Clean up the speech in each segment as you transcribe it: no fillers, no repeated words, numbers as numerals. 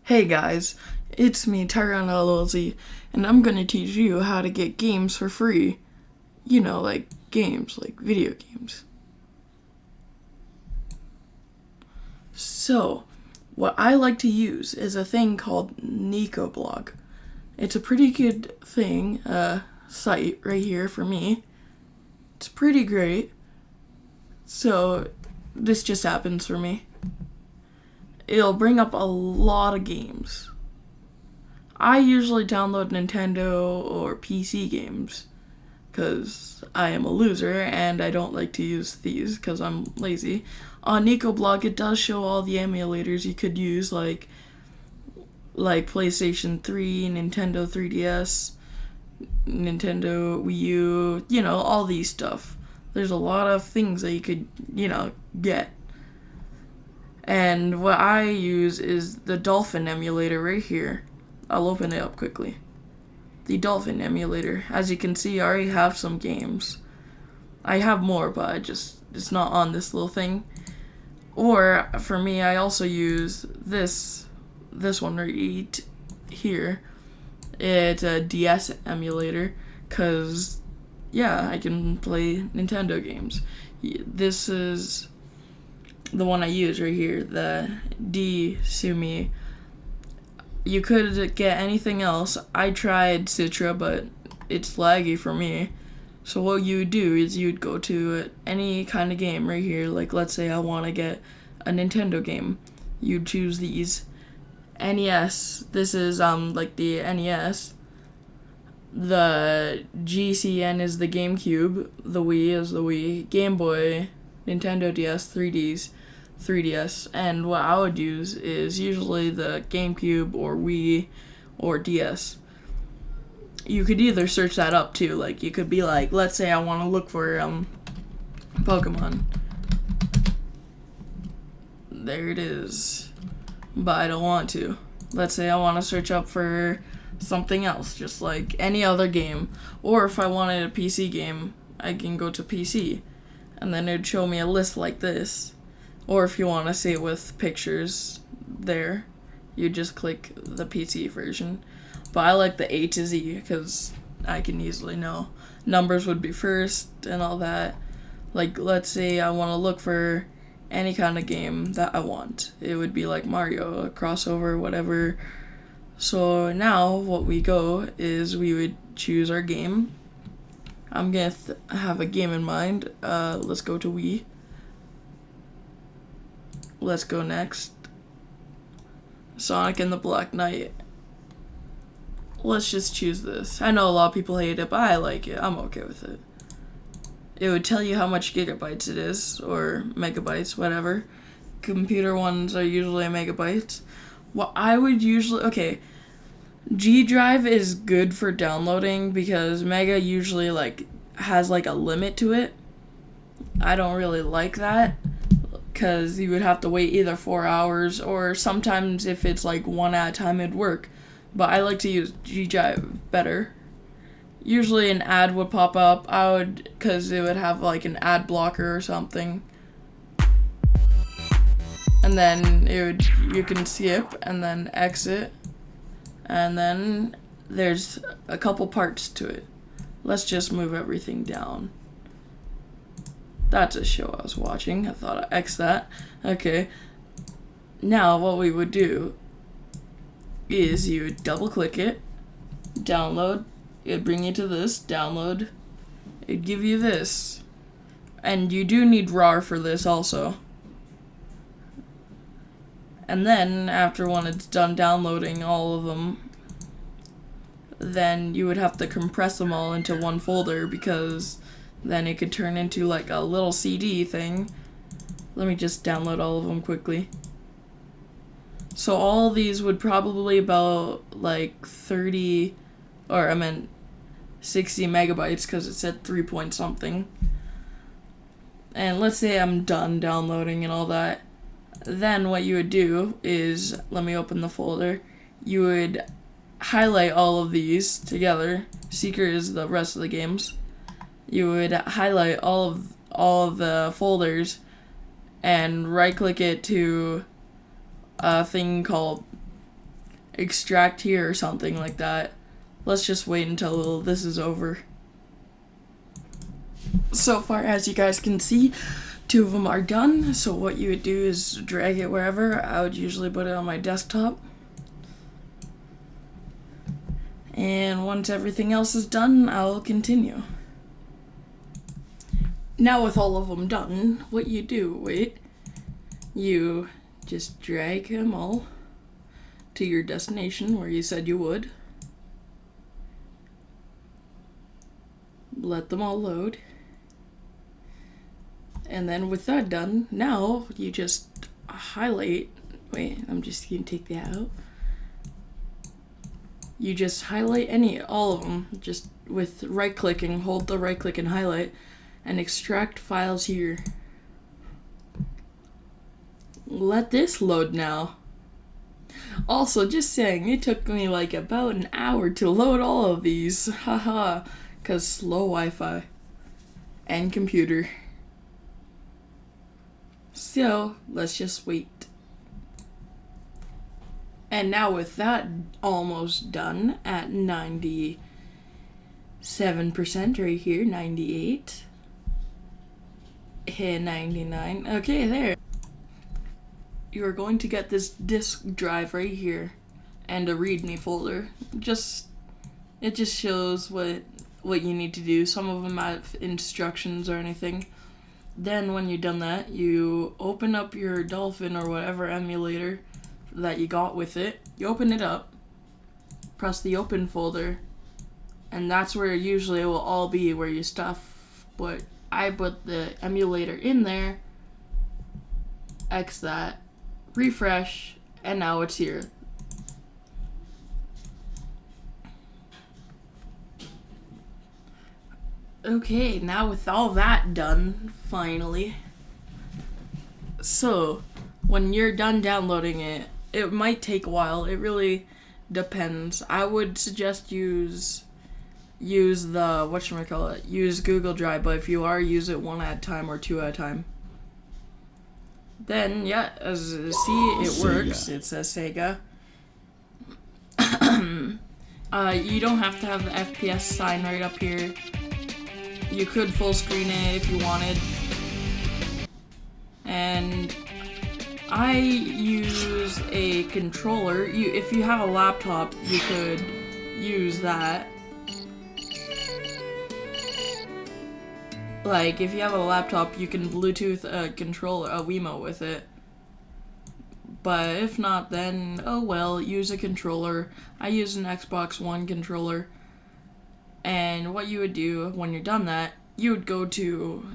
Hey guys, it's me, Tyron LLZ, and I'm gonna teach you how to get games for free. You know, like games, like video games. So, what I like to use is a thing called NicoBlog. It's a pretty good thing, site right here for me. It's pretty great. So, this just happens for me. It'll bring up a lot of games. I usually download Nintendo or PC games because I am a loser and I don't like to use these because I'm lazy. On NicoBlog, it does show all the emulators you could use, like PlayStation 3, Nintendo 3DS, Nintendo Wii U, all these stuff. There's a lot of things that you could, get. And what I use is the Dolphin emulator right here. I'll open it up quickly. The Dolphin emulator. As you can see, I already have some games. I have more, but it's not on this little thing. Or, for me, I also use this one right here. It's a DS emulator, because, I can play Nintendo games. This is the one I use right here, the D-Sumi. You could get anything else. I tried Citra, but it's laggy for me. So what you would do is you'd go to any kind of game right here. Like, let's say I want to get a Nintendo game. You'd choose these. NES. This is like the NES. The GCN is the GameCube. The Wii is the Wii. Game Boy, Nintendo DS, 3DS, and what I would use is usually the GameCube or Wii or DS. You could either search that up too, like you could be like, let's say I want to look for Pokemon. There it is. But I don't want to. Let's say I want to search up for something else, just like any other game. Or if I wanted a PC game, I can go to PC. And then it would show me a list like this. Or if you want to see it with pictures there, you just click the PC version. But I like the A to Z because I can easily know. Numbers would be first and all that. Like, let's say I want to look for any kind of game that I want. It would be like Mario, a crossover, whatever. So now what we go is we would choose our game. I'm going to have a game in mind. Let's go to Wii. Let's go next. Sonic and the Black Knight. Let's just choose this. I know a lot of people hate it, but I like it. I'm okay with it. It would tell you how much gigabytes it is, or megabytes, whatever. Computer ones are usually megabytes. What I would usually... G Drive is good for downloading because Mega usually has a limit to it. I don't really like that because you would have to wait either 4 hours or sometimes if it's one at a time it'd work. But I like to use G Drive better. Usually an ad would pop up. Because it would have an ad blocker or something. And then you can skip and then exit. And then there's a couple parts to it. Let's just move everything down. That's a show I was watching. I thought I'd X that. Okay. Now what we would do is you would double click it, download, it'd bring you to this, download, it'd give you this. And you do need RAR for this also. And then, after when it's done downloading all of them, then you would have to compress them all into one folder because then it could turn into a little CD thing. Let me just download all of them quickly. So all these would probably about 60 megabytes because it said 3 point something. And let's say I'm done downloading and all that. Then what you would do is, let me open the folder, you would highlight all of these together. Secret is the rest of the games. You would highlight all of the folders and right click it to a thing called extract here or something like that. Let's just wait until this is over. So far, as you guys can see, 2 of them are done. So what you would do is drag it wherever. I would usually put it on my desktop. And once everything else is done, I'll continue. Now with all of them done, what you do, you just drag them all to your destination where you said you would. Let them all load. And then with that done, now you just highlight, I'm just gonna take that out. You just highlight all of them, just with right clicking, hold the right click and highlight, and extract files here. Let this load now. Also, just saying, it took me like about an hour to load all of these, haha, cause slow Wi-Fi and computer. So, let's just wait. And now with that almost done at 97% right here, 98, hit 99, okay, there. You are going to get this disk drive right here and a readme folder. It just shows what you need to do. Some of them have instructions or anything. Then when you've done that, you open up your Dolphin or whatever emulator that you got with it. You open it up, press the open folder, and that's where usually it will all be, where you stuff. But I put the emulator in there, X that, refresh, and now it's here. Okay, now with all that done, finally. So, when you're done downloading it, it might take a while. It really depends. I would suggest use the, use Google Drive, but if you are, use it 1 at a time or 2 at a time. Then, yeah, as you see, it works. It says Sega. You don't have to have the FPS sign right up here. You could full screen it if you wanted. And I use a controller. If you have a laptop, you could use that. Like, if you have a laptop, you can Bluetooth a controller, a Wiimote with it. But if not, then, oh well, use a controller. I use an Xbox One controller. And what you would do when you're done that, you would go to,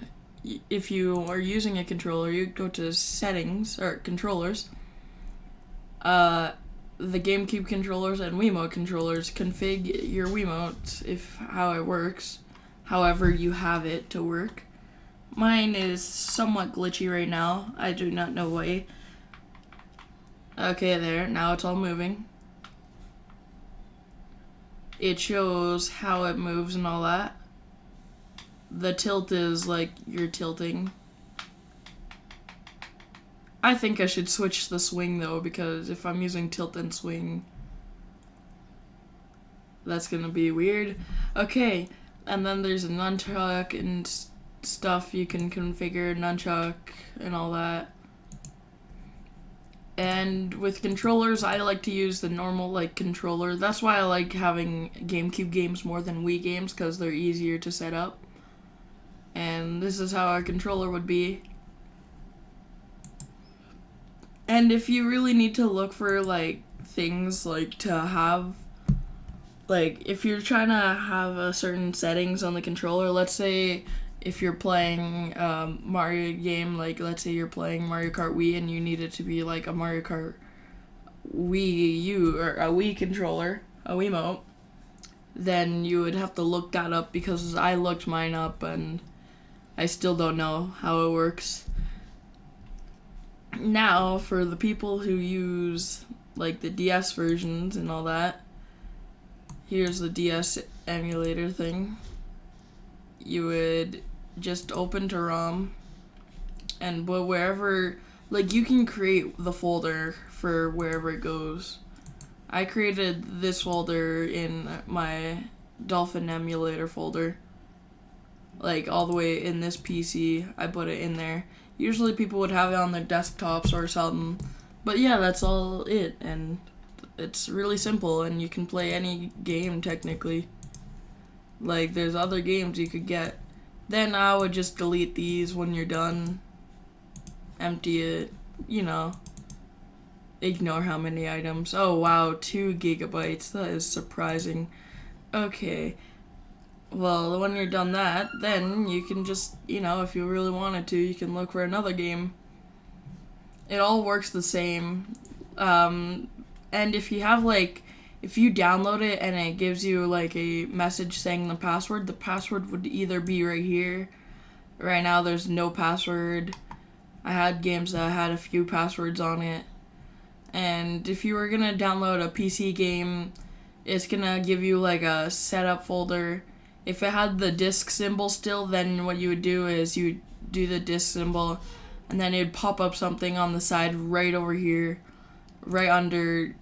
if you are using a controller, you'd go to settings, or controllers. The GameCube controllers and Wiimote controllers, config your Wiimote, how it works. However you have it to work. Mine is somewhat glitchy right now. I do not know why. Okay, there. Now it's all moving. It shows how it moves and all that. The tilt is like you're tilting. I think I should switch the swing though, because if I'm using tilt and swing, that's gonna be weird. Okay. And then there's a nunchuck and stuff you can configure, nunchuck and all that. And with controllers, I like to use the normal controller. That's why I like having GameCube games more than Wii games, because they're easier to set up. And this is how our controller would be. And if you really need to look for things to have, if you're trying to have a certain settings on the controller, let's say if you're playing Mario game, let's say you're playing Mario Kart Wii and you need it to be a Mario Kart Wii U, or a Wii controller, a Wiimote, then you would have to look that up, because I looked mine up and I still don't know how it works. Now, for the people who use the DS versions and all that, here's the DS emulator thing. You would just open to ROM, and wherever, you can create the folder for wherever it goes. I created this folder in my Dolphin emulator folder. Like all the way in this PC, I put it in there. Usually people would have it on their desktops or something. But yeah, that's all it, and it's really simple, and you can play any game technically. Like there's other games you could get. Then I would just delete these when you're done. Empty it, you know. Ignore how many items. Oh wow, 2 gigabytes. That is surprising. Okay. Well, when you're done that, then you can just, you know, if you really wanted to, you can look for another game. It all works the same. And if you have, like, if you download it and it gives you, like, a message saying the password would either be right here. Right now, there's no password. I had games that had a few passwords on it. And if you were gonna download a PC game, it's gonna give you, like, a setup folder. If it had the disk symbol still, then what you would do is you would do the disk symbol, and then it would pop up something on the side right over here, right under,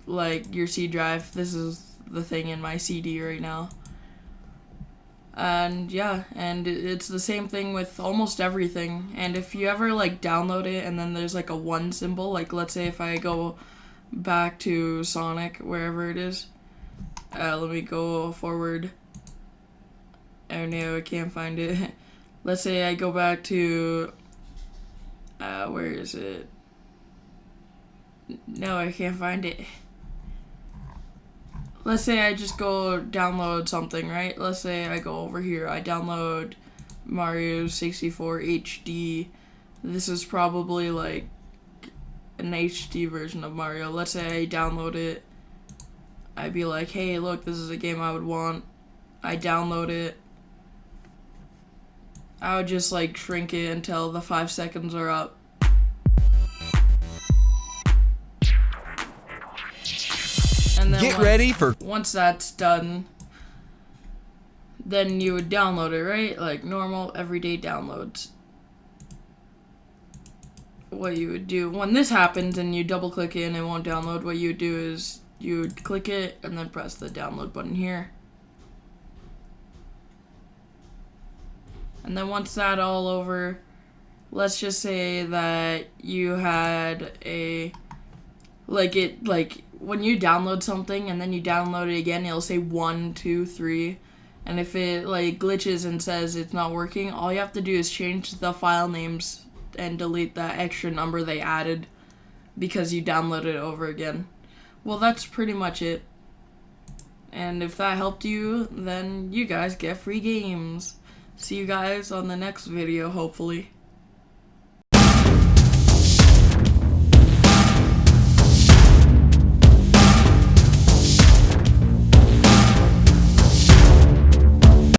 like, your C drive. This is the thing in my CD right now. And yeah, and it's the same thing with almost everything. And if you ever, like, download it and then there's, like, a 1 symbol, like, let's say if I go back to Sonic, wherever it is, let me go forward. Oh no, I can't find it. Let's say I go back to, where is it? No, I can't find it. Let's say I just go download something, right? Let's say I go over here. I download Mario 64 HD. This is probably like an HD version of Mario. Let's say I download it. I'd be like, hey, look, this is a game I would want. I download it. I would just like shrink it until the 5 seconds are up. And then Get ready for... Once that's done, then you would download it, right? Like normal, everyday downloads. What you would do, when this happens and you double click it and it won't download, what you would do is you would click it and then press the download button here. And then once that's all over, let's just say that you had a, like when you download something and then you download it again, it'll say 1, 2, 3. And if it like glitches and says it's not working, all you have to do is change the file names and delete that extra number they added because you downloaded it over again. Well, that's pretty much it. And if that helped you, then you guys get free games. See you guys on the next video, hopefully.